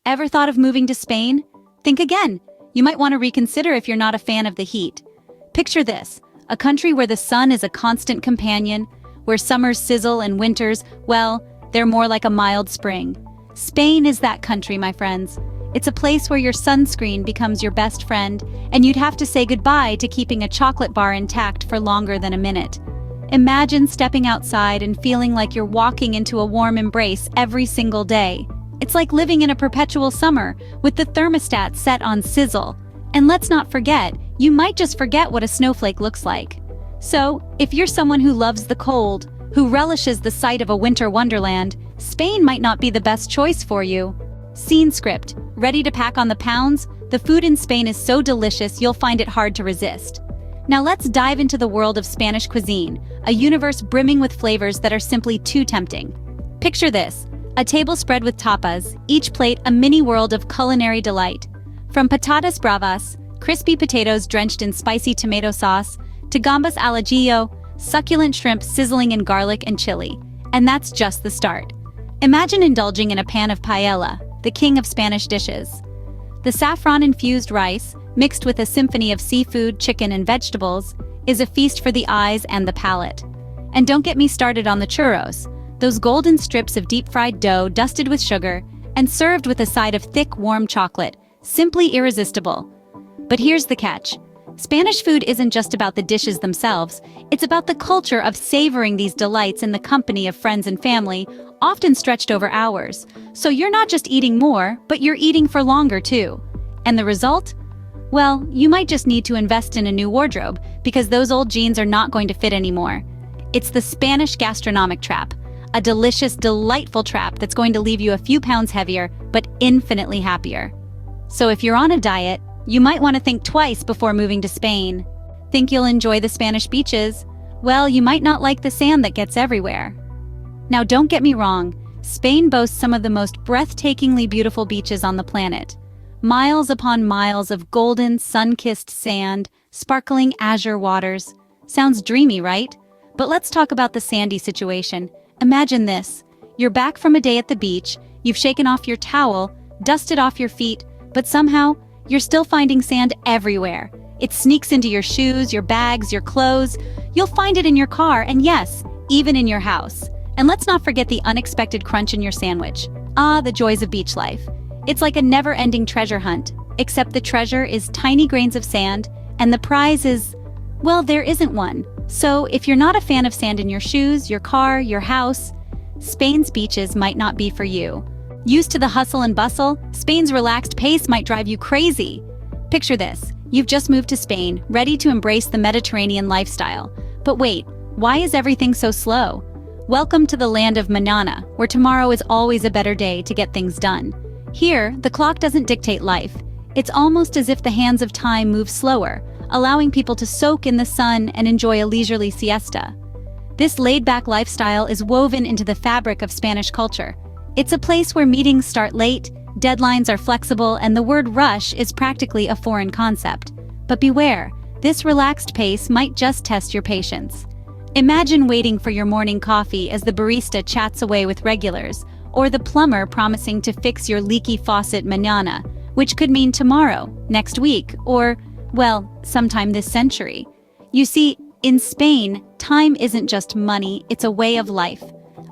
Ever thought of moving to Spain? Think again. You might want to reconsider if you're not a fan of the heat. Picture this, a country where the sun is a constant companion, where summers sizzle and winters, well, they're more like a mild spring. Spain is that country, my friends. It's a place where your sunscreen becomes your best friend, and you'd have to say goodbye to keeping a chocolate bar intact for longer than a minute. Imagine stepping outside and feeling like you're walking into a warm embrace every single day. It's like living in a perpetual summer, with the thermostat set on sizzle. And let's not forget, you might just forget what a snowflake looks like. So, if you're someone who loves the cold, who relishes the sight of a winter wonderland, Spain might not be the best choice for you. Scene script. Ready to pack on the pounds? The food in Spain is so delicious you'll find it hard to resist. Now let's dive into the world of Spanish cuisine, a universe brimming with flavors that are simply too tempting. Picture this, a table spread with tapas, each plate a mini world of culinary delight. From patatas bravas, crispy potatoes drenched in spicy tomato sauce, to gambas al ajillo, succulent shrimp sizzling in garlic and chili. And that's just the start. Imagine indulging in a pan of paella, the king of Spanish dishes. The saffron-infused rice, mixed with a symphony of seafood, chicken, and vegetables, is a feast for the eyes and the palate. And don't get me started on the churros, those golden strips of deep-fried dough dusted with sugar and served with a side of thick, warm chocolate, simply irresistible. But here's the catch. Spanish food isn't just about the dishes themselves, it's about the culture of savoring these delights in the company of friends and family, often stretched over hours. So you're not just eating more, but you're eating for longer too. And the result? Well, you might just need to invest in a new wardrobe, because those old jeans are not going to fit anymore. It's the Spanish gastronomic trap, a delicious, delightful trap that's going to leave you a few pounds heavier, but infinitely happier. So if you're on a diet, you might want to think twice before moving to Spain. Think you'll enjoy the Spanish beaches? Well, you might not like the sand that gets everywhere. Now don't get me wrong, Spain boasts some of the most breathtakingly beautiful beaches on the planet. Miles upon miles of golden, sun-kissed sand, sparkling azure waters. Sounds dreamy, right? But let's talk about the sandy situation. Imagine this. You're back from a day at the beach, you've shaken off your towel, dusted off your feet, but somehow, you're still finding sand everywhere. It sneaks into your shoes, your bags, your clothes. You'll find it in your car, and yes, even in your house. And let's not forget the unexpected crunch in your sandwich. Ah, the joys of beach life. It's like a never-ending treasure hunt, except the treasure is tiny grains of sand, and the prize is, well, there isn't one. So if you're not a fan of sand in your shoes, your car, your house, Spain's beaches might not be for you. Used to the hustle and bustle, Spain's relaxed pace might drive you crazy. Picture this, you've just moved to Spain, ready to embrace the Mediterranean lifestyle. But wait, why is everything so slow? Welcome to the land of Mañana, where tomorrow is always a better day to get things done. Here, the clock doesn't dictate life. It's almost as if the hands of time move slower, allowing people to soak in the sun and enjoy a leisurely siesta. This laid-back lifestyle is woven into the fabric of Spanish culture. It's a place where meetings start late, deadlines are flexible, and the word rush is practically a foreign concept. But beware, this relaxed pace might just test your patience. Imagine waiting for your morning coffee as the barista chats away with regulars, or the plumber promising to fix your leaky faucet mañana, which could mean tomorrow, next week, or, well, sometime this century. You see, in Spain, time isn't just money, it's a way of life.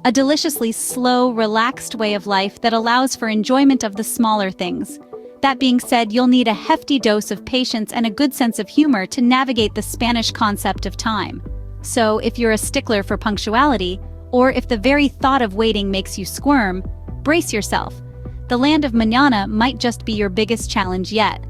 A deliciously slow, relaxed way of life that allows for enjoyment of the smaller things. That being said, you'll need a hefty dose of patience and a good sense of humor to navigate the Spanish concept of time. So, if you're a stickler for punctuality, or if the very thought of waiting makes you squirm, brace yourself. The land of Mañana might just be your biggest challenge yet.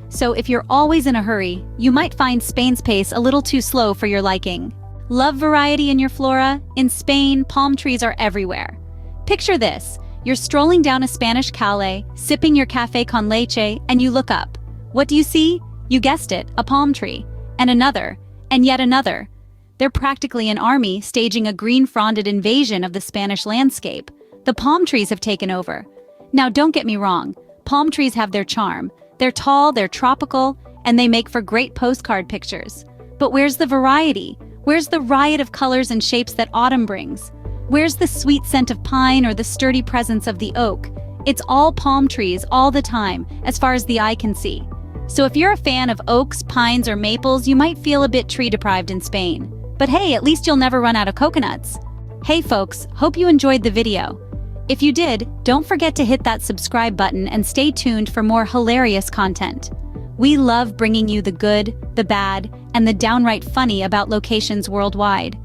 So if you're always in a hurry, you might find Spain's pace a little too slow for your liking. Love variety in your flora? In Spain, palm trees are everywhere. Picture this, you're strolling down a Spanish calle, sipping your café con leche, and you look up. What do you see? You guessed it, a palm tree. And another, and yet another. They're practically an army staging a green-fronded invasion of the Spanish landscape. The palm trees have taken over. Now don't get me wrong, palm trees have their charm. They're tall, they're tropical, and they make for great postcard pictures. But where's the variety? Where's the riot of colors and shapes that autumn brings? Where's the sweet scent of pine or the sturdy presence of the oak? It's all palm trees all the time, as far as the eye can see. So if you're a fan of oaks, pines, or maples, you might feel a bit tree-deprived in Spain. But hey, at least you'll never run out of coconuts. Hey folks, hope you enjoyed the video. If you did, don't forget to hit that subscribe button and stay tuned for more hilarious content. We love bringing you the good, the bad, and the downright funny about locations worldwide.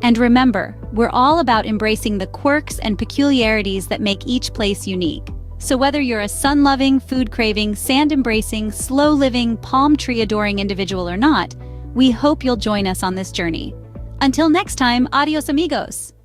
And remember, we're all about embracing the quirks and peculiarities that make each place unique. So whether you're a sun-loving, food-craving, sand-embracing, slow-living, palm tree-adoring individual or not, we hope you'll join us on this journey. Until next time, adios amigos!